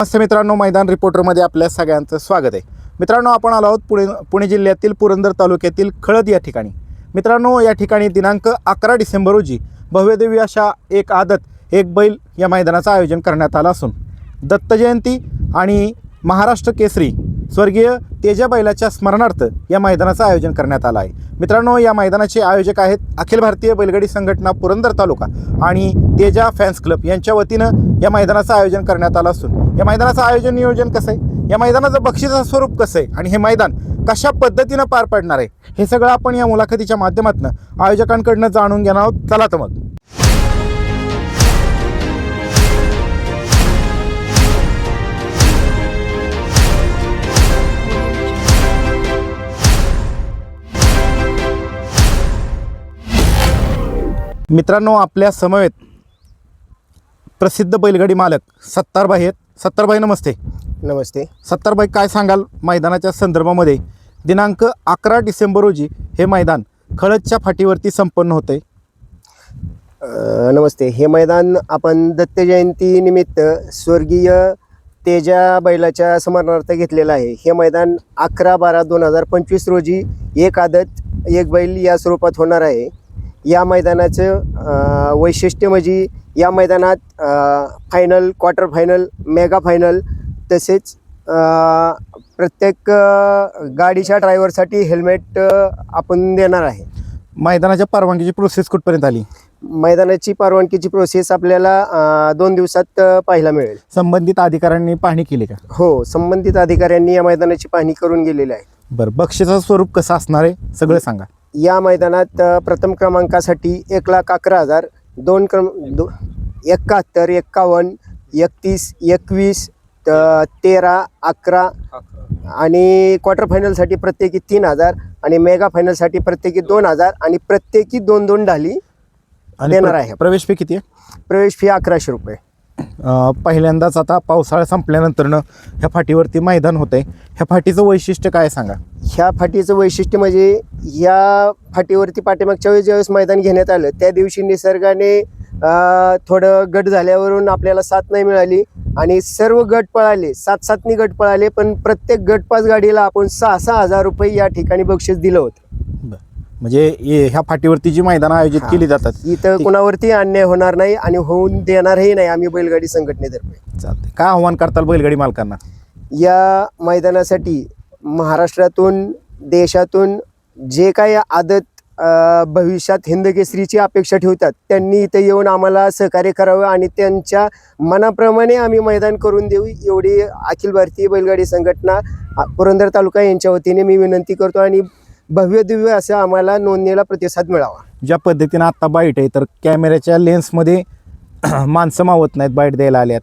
नमस्ते मित्रांनो, मैदान रिपोर्टरमध्ये आपल्या सगळ्यांचं स्वागत आहे. मित्रांनो, आपण आलो आहोत पुणे जिल्ह्यातील पुरंदर तालुक्यातील खळद या ठिकाणी. मित्रांनो, या ठिकाणी दिनांक 11 डिसेंबर रोजी भव्यदिव्य अशा एक आदत एक बैल या मैदानाचं आयोजन करण्यात आलं असून दत्त जयंती आणि महाराष्ट्र केसरी स्वर्गीय तेजा बैलाच्या स्मरणार्थ या मैदानाचं आयोजन करण्यात आलं आहे. मित्रांनो, या मैदानाचे आयोजक आहेत अखिल भारतीय बैलगाडी संघटना पुरंदर तालुका आणि तेजा फॅन्स क्लब यांच्या वतीनं या मैदानाचं आयोजन करण्यात आलं असून या मैदानाचं आयोजन नियोजन कसं आहे, या मैदानाचं बक्षिसाचं स्वरूप कसं आहे आणि हे मैदान कशा पद्धतीनं पार पडणार आहे, हे सगळं आपण या मुलाखतीच्या माध्यमातून आयोजकांकडनं जाणून घेणार आहोत. चला तर मग. मित्रांनो, आपल्या समवेत प्रसिद्ध बैलगाडी मालक सत्तारभाई आहेत. सत्तारभाई नमस्ते. नमस्ते. सत्तारभाई, काय सांगाल मैदानाच्या संदर्भामध्ये? दिनांक 11 डिसेंबर रोजी हे मैदान खळदच्या फाटीवरती संपन्न होते. नमस्ते. हे मैदान आपण दत्त जयंती निमित्त स्वर्गीय तेजा बैलाच्या स्मरणार्थ घेतलेलं आहे. हे मैदान 11/12/2025 रोजी एक आदत एक बैल या स्वरूपात होणार आहे. या मैदानाचं वैशिष्ट्य म्हणजे या मैदानात final, quarter final, mega final तसेच प्रत्येक गाडीच्या ड्रायव्हरसाठी हेल्मेट आपण देणार आहे. मैदानाच्या परवानगीची प्रोसेस कुठपर्यंत आली? मैदानाची परवानगीची प्रोसेस आपल्याला 2 दिवसात पाहायला मिळेल. संबंधित अधिकाऱ्यांनी पाहणी केली का? हो, संबंधित अधिकाऱ्यांनी या मैदानाची पाहणी करून गेलेली आहे. बरं, बक्षिसाचं स्वरूप कसं असणार आहे सगळं सांगा. या मैदानात प्रथम क्रमांकासाठी 1,11,000, 71, 51, 31, 21, 13, 11 आणि क्वार्टर फायनलसाठी प्रत्येकी 3,000 आणि मेगा फायनलसाठी प्रत्येकी 2,000 आणि प्रत्येकी 2-2 ढाली देणार आहे. प्रवेश फी किती आहे? प्रवेश फी 1100 रुपये. पहिल्यांदाच आता पावसाळा संपल्यानंतरनं ह्या फाटीवरती मैदान होतं आहे. ह्या फाटीचं वैशिष्ट्य काय सांगा? ह्या फाटीचं वैशिष्ट्य म्हणजे या फाटीवरती पाठीमागच्या वेळेस ज्यावेळेस मैदान घेण्यात आलं त्या दिवशी निसर्गाने थोडं गट झाल्यावरून आपल्याला साथ नाही मिळाली आणि सर्व गट पळाले, 7-7नी गट पळाले, पण प्रत्येक गट 5 गाडीला आपण 6,000 रुपये या ठिकाणी बक्षीस दिलं होतं. म्हणजे ह्या फाटीवरती जी मैदानं आयोजित केली जातात इथं कुणावरती अन्याय होणार नाही आणि होऊन देणारही नाही आम्ही बैलगाडी संघटनेतर्फे. चालते. काय आव्हान करताल बैलगाडी मालकांना? या मैदानासाठी महाराष्ट्रातून, देशातून जे काही आदत भविष्यात हिंदकेसरीची अपेक्षा ठेवतात त्यांनी इथं येऊन आम्हाला सहकार्य करावं आणि त्यांच्या मनाप्रमाणे आम्ही मैदान करून देऊ एवढी अखिल भारतीय बैलगाडी संघटना पुरंदर तालुका यांच्या वतीने मी विनंती करतो आणि भव्य दिव्य असं आम्हाला नोंदणीला प्रतिसाद मिळावा. ज्या पद्धतीनं आत्ता बाईट आहे तर कॅमेऱ्याच्या लेन्समध्ये माणसं मावत नाहीत बाईट द्यायला आल्यात.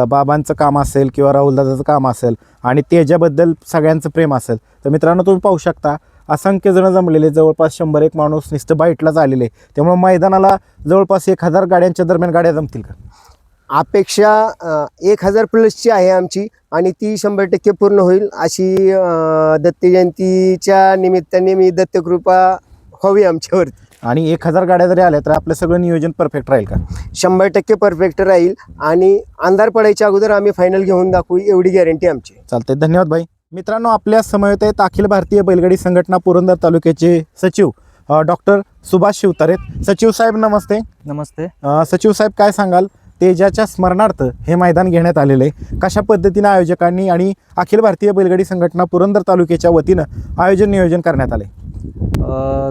बाबांचं काम असेल किंवा राहुलदादाचं काम असेल आणि त्याच्याबद्दल सगळ्यांचं प्रेम असेल तर मित्रांनो तुम्ही पाहू शकता असंख्य जण जमलेले, जवळपास 100-1 माणूस नुसतं बाईटलाच आलेले. त्यामुळे मैदानाला जवळपास 1,000 गाड्यांच्या दरम्यान गाड्या जमतील का? अपेक्षा 1,000 प्लसची आहे आमची आणि ती 100% पूर्ण होईल अशी दत्त जयंतीच्या निमित्ताने मी दत्तकृपा व्हावी आमच्यावरती. आणि 1,000 गाड्या जरी आल्या तर आपलं सगळं नियोजन परफेक्ट राहील का? 100% परफेक्ट राहील आणि अंधार पडायच्या अगोदर आम्ही फायनल घेऊन दाखवू एवढी गॅरंटी आमची. चालते. धन्यवाद भाई. मित्रांनो, आपल्या समवेत आहेत अखिल भारतीय बैलगाडी संघटना पुरंदर तालुक्याचे सचिव डॉक्टर सुभाष शिवतारे. सचिव साहेब नमस्ते. नमस्ते. सचिव साहेब, काय सांगाल? तेजाच्या स्मरणार्थ हे मैदान घेण्यात आलेलं आहे. कशा पद्धतीनं आयोजकांनी आणि अखिल भारतीय बैलगाडी संघटना पुरंदर तालुक्याच्या वतीनं आयोजन नियोजन करण्यात आले?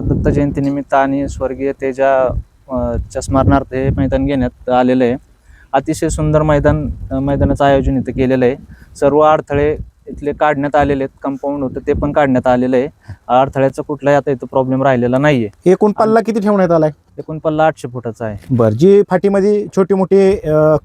दत्त जयंतीनिमित्त आणि स्वर्गीय तेजाच्या स्मरणार्थ हे मैदान घेण्यात आलेलं आहे. अतिशय सुंदर मैदानाचं आयोजन इथं केलेलं आहे. सर्व अडथळे इथले काढण्यात आलेले आहेत. कंपाऊंड होतं ते पण काढण्यात आलेलं आहे. अडथळ्याचा कुठलाही आता इथं प्रॉब्लेम राहिलेला नाही आहे. एकूण पल्ला किती ठेवण्यात आलाय? एकूण पल्ला 800 फुटाचा आहे. बरं, जी फाटीमध्ये छोटे मोठे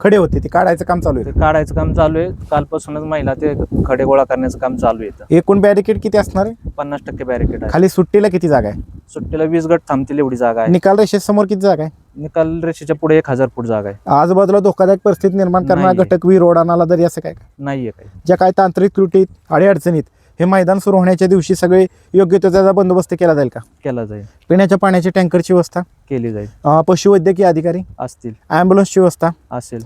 खडे होते ते काढायचं काम चालू आहे? ते काढायचं काम चालू आहे. कालपासूनच महिला ते खडे गोळा करण्याचं काम चालू आहे. एकूण बॅरिकेड किती असणार आहे? 50% बॅरिकेड आहे. खाली सुट्टीला किती जागा आहे? सुट्टीला 20 गट थांबतील एवढी जागा आहे. निकाल रेषेसमोर किती जागा आहे? निकाल रेषेच्या पुढे 1,000 फूट जागा आहे. आजूबाजूला धोकादायक परिस्थिती निर्माण करणारा नाहीये. घटक, विहीर, रोड, नाला दरी असं काय? नाहीये काही. ज्या काही तांत्रिक त्रुटीत अडीअडचणीत हे मैदान सुरू होण्याच्या दिवशी सगळे योग्य तो त्याचा बंदोबस्त केला जाईल का? केला जाईल, पिण्याच्या पाण्याची टँकरची व्यवस्था, केली जाईल, पशुवैद्यकीय अधिकारी असतील, ॲम्ब्युलन्सची व्यवस्था, असेल,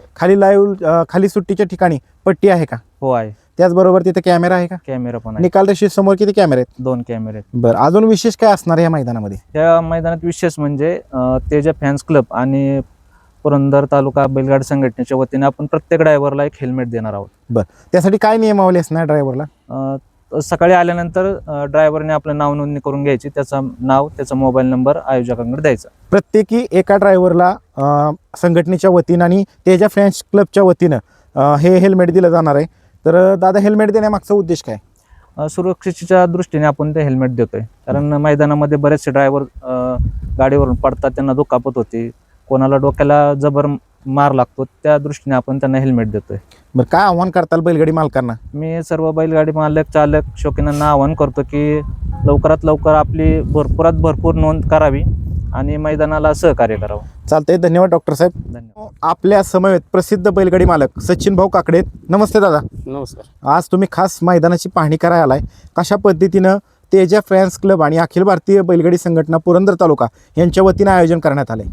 खाली सुट्टीच्या ठिकाणी पट्टी आहे का? हो आहे, त्याचबरोबर तिथे कॅमेरा आहे का? कॅमेरा पण आहे, निकाल रेषे समोर किती कॅमेरे आहेत? 2 कॅमेरे आहेत. बरं, अजून विशेष काय असणार आहे या मैदानामध्ये? या मैदानात विशेष म्हणजे तेजा फॅन्स क्लब आणि पुरंदर तालुका बैलगाडी संघटनेच्या वतीने आपण प्रत्येक ड्रायव्हरला एक हेल्मेट देणार आहोत. बरं, त्यासाठी काय नियमावली असणार ड्रायव्हरला? सकाळी आल्यानंतर ड्रायव्हरने आपलं नाव नोंदणी करून घ्यायची, त्याचं नाव, त्याचा मोबाईल नंबर आयोजकांकडे द्यायचा. प्रत्येकी एका ड्रायव्हरला संघटनेच्या वतीनं आणि तेजा फॅन्स क्लबच्या वतीनं हे हेल्मेट दिलं जाणार आहे. तर दादा, हेल्मेट देण्यामागचा उद्देश काय? सुरक्षेच्या दृष्टीने आपण ते हेल्मेट देतोय, कारण मैदानामध्ये बरेचसे ड्रायव्हर गाडीवरून पडतात, त्यांना दुखापत होते, कोणाला डोक्याला जबर मार लागतो, त्या दृष्टीने आपण त्यांना हेल्मेट देतोय. बरं, काय आव्हान करताल बैलगाडी मालकांना? मी सर्व बैलगाडी मालक, चालक, शौकीनांना आवाहन करतो की लवकरात लवकर आपली भरपूरात भरपूर नोंद करावी आणि मैदानाला सहकार्य करावं. चालतंय, धन्यवाद डॉक्टर साहेब. धन्यवाद. आपल्या समवेत प्रसिद्ध बैलगाडी मालक सचिन भाऊ काकडे आहेत. नमस्ते दादा. नमस्कार. आज तुम्ही खास मैदानाची पाहणी करायला आलाय. कशा पद्धतीनं तेजा फॅन्स क्लब आणि अखिल भारतीय बैलगाडी संघटना पुरंदर तालुका यांच्या वतीनं आयोजन करण्यात आलंय?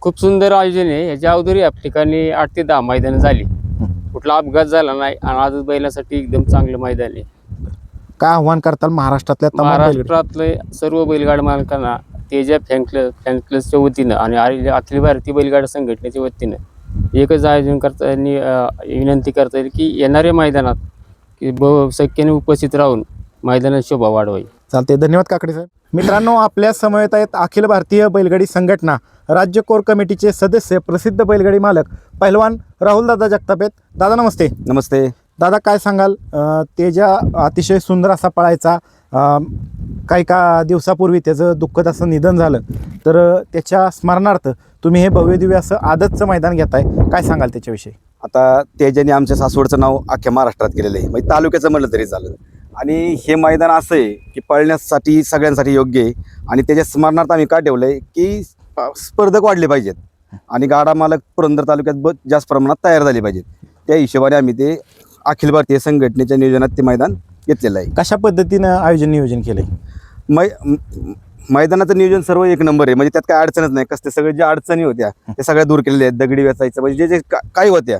खूप सुंदर आयोजन आहे. याच्या अगोदर या ठिकाणी 8 ते 10 मैदानं झाली, कुठला अपघात झाला नाही आणि आजच बैलासाठी एकदम चांगलं मैदान आहे. काय आव्हान करताल महाराष्ट्रातल्या तमाम बैलगाडी? महाराष्ट्रातले सर्व बैलगाडी मालकांना तेजा फॅन क्लबच्या वतीनं आणि अखिल भारतीय बैलगाडी संघटनेच्या वतीनं एकच आयोजन करता विनंती करता येईल की येणाऱ्या मैदानात की शक्यने उपस्थित राहून मैदानात शोभा वाढवावी. चालते, धन्यवाद काकडे साहेब. मित्रांनो, आपल्या समवेत आहेत अखिल भारतीय बैलगाडी संघटना राज्य कोर कमिटीचे सदस्य, प्रसिद्ध बैलगाडी मालक पहिलवान राहुलदादा जगताप आहेत. दादा नमस्ते. नमस्ते दादा, काय सांगाल? तेजा अतिशय सुंदर असा पळायचा, काही का दिवसापूर्वी त्याचं दुःखद असं निधन झालं, तर त्याच्या स्मरणार्थ तुम्ही हे भव्यदिव्य असं आदतचं मैदान घेताय. काय सांगाल त्याच्याविषयी? आता तेजाने आमच्या सासवडचं नाव अख्ख्या महाराष्ट्रात केलेलं आहे, म्हणजे तालुक्याचं म्हणलं तरी चालेल. आणि हे मैदान असं आहे की पळण्यासाठी सगळ्यांसाठी योग्य आहे. आणि त्याच्या स्मरणार्थ आम्ही का ठेवलं आहे की स्पर्धक वाढले पाहिजेत आणि गाडा मालक पुरंदर तालुक्यात जास्त प्रमाणात तयार झाले पाहिजेत. त्या हिशोबाने आम्ही ते अखिल भारतीय संघटनेच्या नियोजनात ते मैदान घेतलेलं आहे. कशा पद्धतीनं नियोजन केलंय? मैदानाचं नियोजन सर्व एक नंबर आहे, म्हणजे त्यात काही अडचणच नाही. कसं ते सगळे ज्या अडचणी होत्या ते सगळ्या दूर केलेल्या आहेत. दगडी वेचायचं म्हणजे जे काही होत्या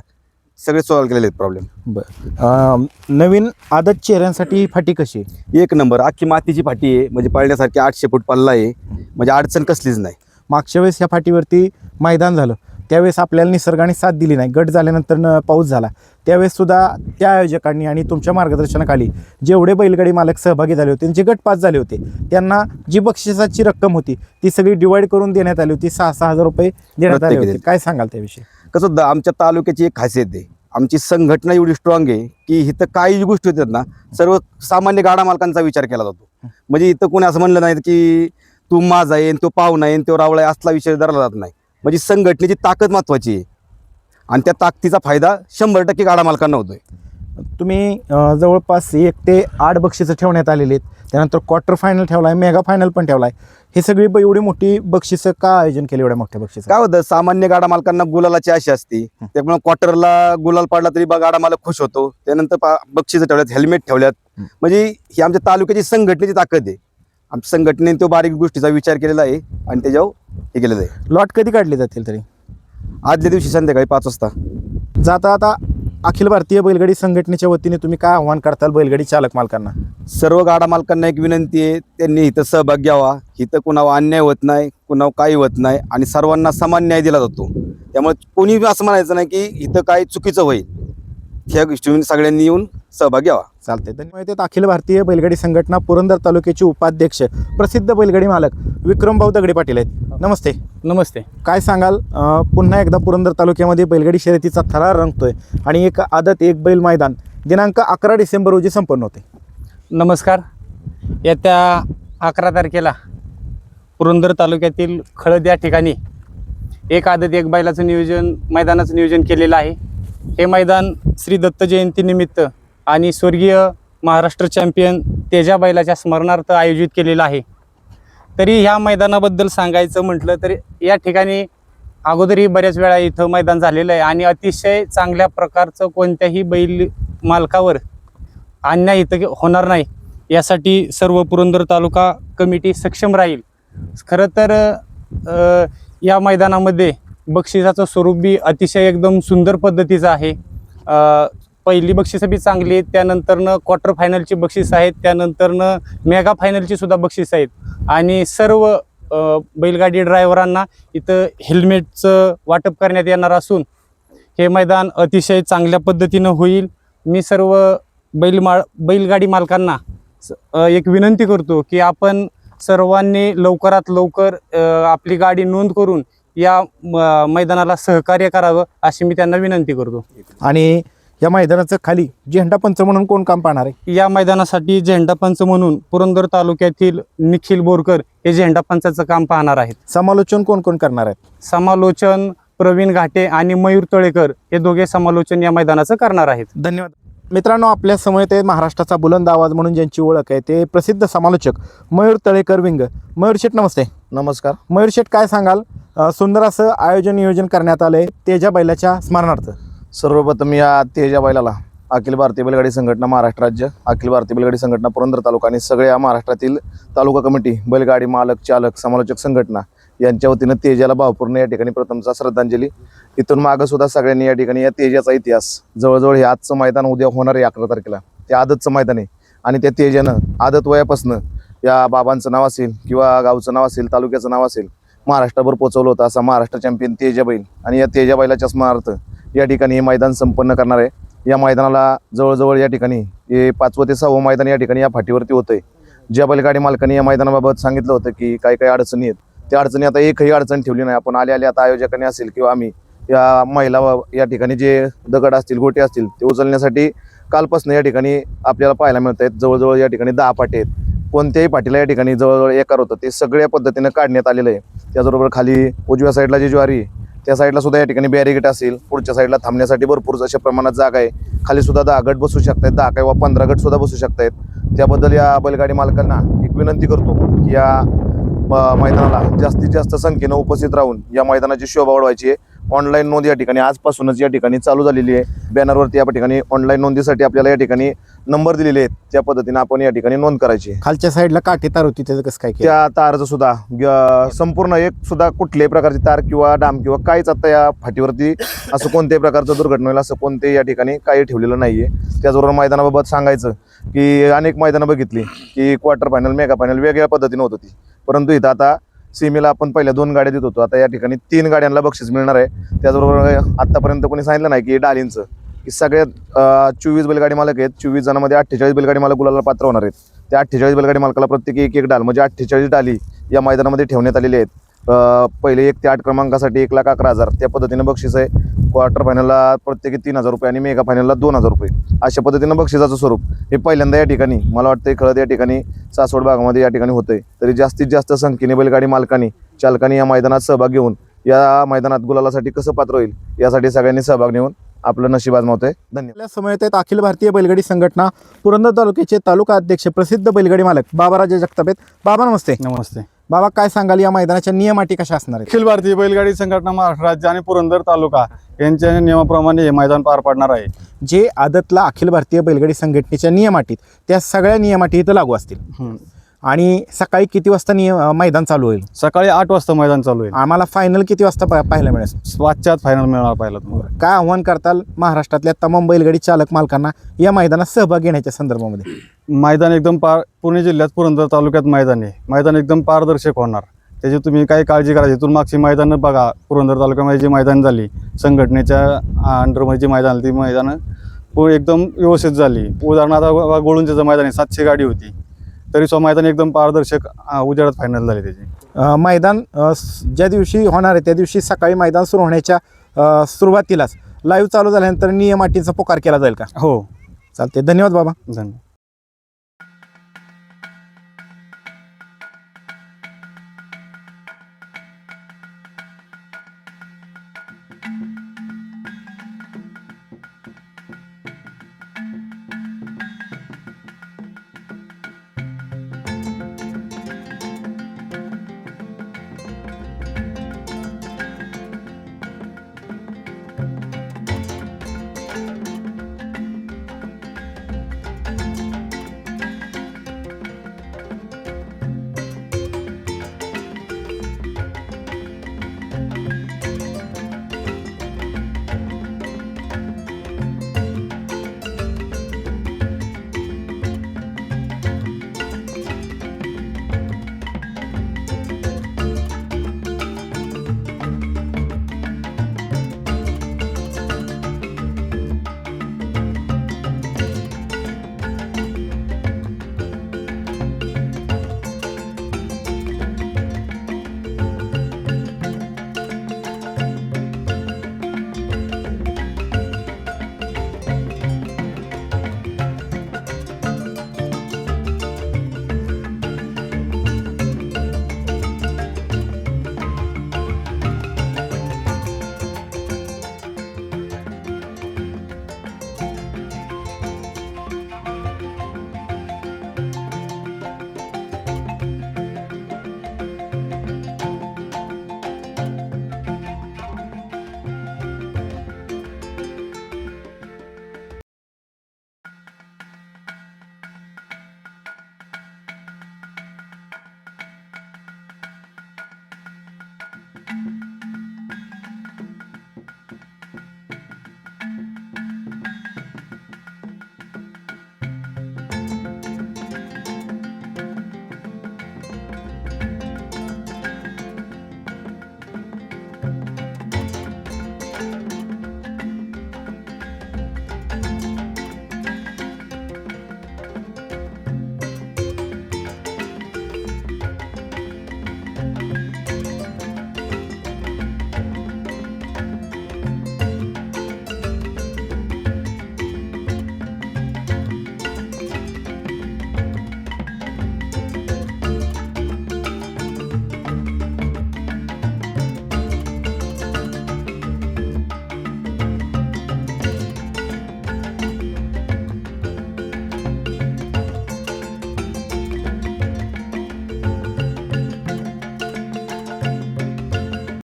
सगळे सॉल्व्ह केलेले आहेत प्रॉब्लेम. बरं, नवीन आदत चेहऱ्यांसाठी ही फाटी कशी आहे? एक नंबर, अख्खी मातीची फाटी आहे, म्हणजे पळण्यासारखी 800 फूट पल्ला आहे, म्हणजे अडचण कसलीच नाही. मागच्या वेळेस ह्या फाटीवरती मैदान झालं त्यावेळेस आपल्याला निसर्गाने साथ दिली नाही, गट झाल्यानंतर पाऊस झाला, त्यावेळेस सुद्धा त्या आयोजकांनी आणि तुमच्या मार्गदर्शनाखाली जेवढे बैलगाडी मालक सहभागी झाले होते, जे गट पास झाले होते, त्यांना जी बक्षिसाची रक्कम होती ती सगळी डिवाइड करून देण्यात आली होती. 6,000 रुपये देण्यात आले होते. काय सांगाल त्याविषयी? कसं होतं, आमच्या तालुक्याची एक खासियत आहे, आमची संघटना एवढी स्ट्रॉंग आहे की इथं काही गोष्टी होतात ना, सर्व सामान्य गाडा मालकांचा विचार केला जातो. म्हणजे इथं कोणी असं म्हणलं नाही की तू माझा आहे, तो पाहुणा आहे, तो रावळा आहे, असला विषय धरला जात नाही. म्हणजे संघटनेची ताकद महत्त्वाची आहे आणि त्या ताकदीचा फायदा 100% गाडा मालकांना होतोय. तुम्ही जवळपास 1 ते 8 बक्षिसं ठेवण्यात आलेली आहेत. त्यानंतर क्वार्टर फायनल ठेवला आहे, मेगा फायनल पण ठेवला आहे. हे सगळी एवढी मोठी बक्षिसं का आयोजन केली, एवढ्या मोठ्या बक्षिसं? काय होतं, सामान्य गाडा मालकांना गुलालाची आशा असते, त्यामुळे क्वार्टरला गुलाल पडला तरी गाडा मालक खुश होतो. त्यानंतर बक्षिसं ठेवल्यात, हेल्मेट ठेवल्यात. म्हणजे ही आमच्या तालुक्याची संघटनेची ताकद आहे. आमच्या संघटनेने तो बारीक गोष्टीचा विचार केलेला आहे आणि त्याच्यावर हे केलेलं आहे. लॉट कधी काढले जातील तरी? आदल्या दिवशी संध्याकाळी 5 वाजता. जाता आता अखिल भारतीय बैलगाडी संघटनेच्या वतीने तुम्ही काय आव्हान करताल बैलगाडी चालक मालकांना? सर्व गाडा मालकांना एक विनंती आहे, त्यांनी इथं सहभाग घ्यावा. इथं कुणावर अन्याय होत नाही, कुणावर काही होत नाही आणि सर्वांना समान न्याय दिला जातो. त्यामुळे कोणी असं म्हणायचं नाही की इथं काय चुकीचं होईल. ह्या गोष्टी सगळ्यांनी येऊन सहभाग घ्यावा. चालते, धन्यवाद. अखिल भारतीय बैलगाडी संघटना पुरंदर तालुक्याचे उपाध्यक्ष, प्रसिद्ध बैलगाडी मालक विक्रमभाऊ दगडे पाटील आहेत. नमस्ते. नमस्ते. काय सांगाल, पुन्हा एकदा पुरंदर तालुक्यामध्ये बैलगाडी शर्यतीचा थरार रंगतोय आणि एक आदत एक बैल मैदान दिनांक 11 डिसेंबर रोजी संपन्न होते? नमस्कार. येत्या 11 तारखेला पुरंदर तालुक्यातील खळद या ठिकाणी एक आदत एक बैलाचं मैदानाचं नियोजन केलेलं आहे. हे मैदान श्री दत्त जयंतीनिमित्त आणि स्वर्गीय महाराष्ट्र चॅम्पियन तेजा बैलाच्या स्मरणार्थ आयोजित केलेलं आहे. तरी ह्या मैदानाबद्दल सांगायचं म्हटलं तर या ठिकाणी अगोदरही बऱ्याच वेळा इथं मैदान झालेलं आहे आणि अतिशय चांगल्या प्रकारचं कोणत्याही बैल मालकावर अन्याय इथं होणार नाही यासाठी सर्व पुरंदर तालुका कमिटी सक्षम राहील. खरं तर या मैदानामध्ये बक्षिसाचं स्वरूप बी अतिशय एकदम सुंदर पद्धतीचं आहे. पहिली बक्षिसं बी चांगली आहेत, त्यानंतरनं क्वार्टर फायनलची बक्षीस आहेत, त्यानंतरनं मेगा फायनलची सुद्धा बक्षीस आहेत. आणि सर्व बैलगाडी ड्रायव्हरांना इथं हेल्मेटचं वाटप करण्यात येणार असून हे मैदान अतिशय चांगल्या पद्धतीनं होईल. मी सर्व बैलगाडी मालकांना एक विनंती करतो की आपण सर्वांनी लवकरात लवकर आपली गाडी नोंद करून या मैदानाला सहकार्य करावं अशी मी त्यांना विनंती करतो. आणि या मैदानाचं खाली झेंडा पंच म्हणून कोण काम पाहणार आहे? या मैदानासाठी झेंडा पंच म्हणून पुरंदर तालुक्यातील निखिल बोरकर हे झेंडा पंचाचं काम पाहणार आहेत. समालोचन कोण कोण करणार आहेत? समालोचन प्रवीण घाटे आणि मयूर तळेकर हे दोघे समालोचन या मैदानाचं करणार आहेत. धन्यवाद. मित्रांनो, आपल्या समोर ते महाराष्ट्राचा बुलंद आवाज म्हणून ज्यांची ओळख आहे ते प्रसिद्ध समालोचक मयूर तळेकर विंग. मयूर शेठ नमस्ते. नमस्कार. मयूर शेठ, काय सांगाल? सुंदर असं नियोजन करण्यात आलं आहे तेजा बैलाच्या स्मरणार्थ. सर्वप्रथम या तेजा बैलाला अखिल भारतीय बैलगाडी संघटना महाराष्ट्र राज्य, अखिल भारतीय बैलगाडी संघटना पुरंदर तालुका आणि सगळ्या महाराष्ट्रातील तालुका कमिटी, बैलगाडी मालक, चालक, समालोचक संघटना यांच्या वतीनं तेजाला भावपूर्ण या ठिकाणी प्रथमचा श्रद्धांजली. इथून मागं सुद्धा सगळ्यांनी या ठिकाणी या तेजाचा इतिहास, जवळजवळ हे आजचं मैदान उद्या होणार आहे 11 तारखेला, ते आदतचं मैदान आहे. आणि त्या तेजानं आदत वयापासनं या बाबांचं नाव असेल किंवा गावचं नाव असेल, तालुक्याचं नाव असेल, महाराष्ट्रभर पोचवलं होतं. असा महाराष्ट्र चॅम्पियन तेजा बैल आणि या तेजा बैलाच्या स्मरणार्थ या ठिकाणी हे मैदान संपन्न करणार आहे. या मैदानाला जवळजवळ या ठिकाणी हे 5वं ते 6वं मैदान या ठिकाणी या फाटीवरती होतं आहे. ज्या बैलगाडी मालकांनी या मैदानाबाबत सांगितलं होतं की काही काही अडचणी आहेत, त्या अडचणी आता एकही अडचण ठेवली नाही. आपण आले आता आयोजकांनी असेल किंवा आम्ही या महिला या ठिकाणी जे दगड असतील, गोटे असतील, ते उचलण्यासाठी कालपासून या ठिकाणी आपल्याला पाहायला मिळत आहेत. जवळजवळ या ठिकाणी 10 पाटे आहेत. कोणत्याही पाटीला या ठिकाणी जवळजवळ एकार होतं, ते सगळ्या पद्धतीनं काढण्यात आलेलं आहे. त्याचबरोबर खाली उजव्या साईडला जी ज्वारी त्या साईडला सुद्धा या ठिकाणी बॅरिगेट असेल, पुढच्या साईडला थांबण्यासाठी भरपूर अशा प्रमाणात जागा आहे. खाली सुद्धा 10 गट बसू शकतात, 10 किंवा 15 गट सुद्धा बसू शकतात. त्याबद्दल या बैलगाडी मालकांना एक विनंती करतो की या मैदानाला जास्तीत जास्त संख्येनं उपस्थित राहून या मैदानाची शोभा वाढवायची आहे. ऑनलाईन नोंद या ठिकाणी आजपासूनच या ठिकाणी चालू झालेली आहे. बॅनरवरती या ठिकाणी ऑनलाईन नोंदीसाठी आपल्याला या ठिकाणी नंबर दिलेले आहेत, त्या पद्धतीने आपण या ठिकाणी नोंद करायची आहे. खालच्या साईडला काठी तार होती, त्याचं कसं काय केलं? त्या तारचं सुद्धा संपूर्ण एक सुद्धा कुठल्याही प्रकारची तार किंवा डाम किंवा काहीच आता या फाटीवरती असं कोणत्याही प्रकारचं दुर्घटना होईल असं कोणतेही या ठिकाणी काही ठेवलेलं नाहीये. त्याचबरोबर मैदानाबाबत सांगायचं की अनेक मैदानं बघितली की क्वार्टर फायनल, मेगा फायनल वेगळ्या पद्धतीने होत होती, परंतु इथं आता सीमेला आपण पहिल्या 2 गाड्या देत होतो, आता या ठिकाणी 3 गाड्यांना बक्षीस मिळणार आहे. त्याचबरोबर आतापर्यंत कोणी सांगितलं नाही की डालींचं की सगळ्यात 24 बैलगाडी मालक आहेत. 24 जणांमध्ये 48 बैलगाडी मालक गुलाला पात्र होणार आहेत. त्या 48 बैलगाडी मालकाला प्रत्येकी एक डाल म्हणजे 48 डाली या मैदानामध्ये ठेवण्यात आलेली आहेत. पहिले 1 ते 8 क्रमांकासाठी 1,11,000 त्या पद्धतीनं बक्षीस आहे. क्वार्टर फायनलला प्रत्येकी 3,000 रुपये आणि मेगा फायनलला 2,000 रुपये अशा पद्धतीनं बक्षिसाचं स्वरूप हे पहिल्यांदा या ठिकाणी मला वाटतं खळद या ठिकाणी सासवड भागामध्ये या ठिकाणी होतंय. तरी जास्तीत जास्त संख्येने बैलगाडी मालकांनी, चालकांनी या मैदानात सहभाग घेऊन या मैदानात गुलालासाठी कसं पात्र होईल यासाठी सगळ्यांनी सहभाग घेऊन आपलं नशीब आजमावतोय. धन्यवाद. आपल्या समोर आहेत अखिल भारतीय बैलगाडी संघटना पुरंदर तालुक्याचे तालुका अध्यक्ष, प्रसिद्ध बैलगाडी मालक बाबाराजे जगताप आहेत. बाबा नमस्ते. नमस्ते. बाबा, काय सांगाल या मैदानाच्या नियम अटी कशा असणार आहेत? अखिल भारतीय बैलगाडी संघटना महाराष्ट्र राज्य आणि पुरंदर तालुका यांच्या नियमाप्रमाणे हे मैदान पार पाडणार आहे. जे आदतला अखिल भारतीय बैलगाडी संघटनेच्या नियम अटीत, त्या सगळ्या नियम अटी इथं लागू असतील. आणि सकाळी किती वाजता मैदान चालू होईल? सकाळी 8 वाजता मैदान चालू आहे. आम्हाला फायनल किती वाजता पाहायला मिळेल? 5च्यात फायनल मिळणार पाहिलं तुम्हाला. काय आव्हान करताल महाराष्ट्रातल्या तमाम बैलगाडी चालक मालकांना या मैदानात सहभाग घेण्याच्या संदर्भामध्ये? मैदान एकदम पुणे जिल्ह्यात पुरंदर तालुक्यात मैदान आहे. मैदान एकदम पारदर्शक होणार, त्याची तुम्ही काही काळजी करायची. इथून मागची मैदानं बघा, पुरंदर तालुक्यामध्ये जी मैदान झाली संघटनेच्या अंडरमध्ये जी मैदान ती मैदानं एकदम व्यवस्थित झाली. उदाहरणार्थ गोळुंजेचं मैदान आहे, 700 गाडी होती, तरी मैदान एकदम पारदर्शक उजेडात फायनल झाली त्याची. मैदान ज्या दिवशी होणार आहे त्या दिवशी सकाळी मैदान सुरू होण्याच्या सुरुवातीलाच लाईव्ह चालू झाल्यानंतर नियम अटीचा पुकार केला जाईल का? हो, चालते. धन्यवाद बाबा. धन्यवाद.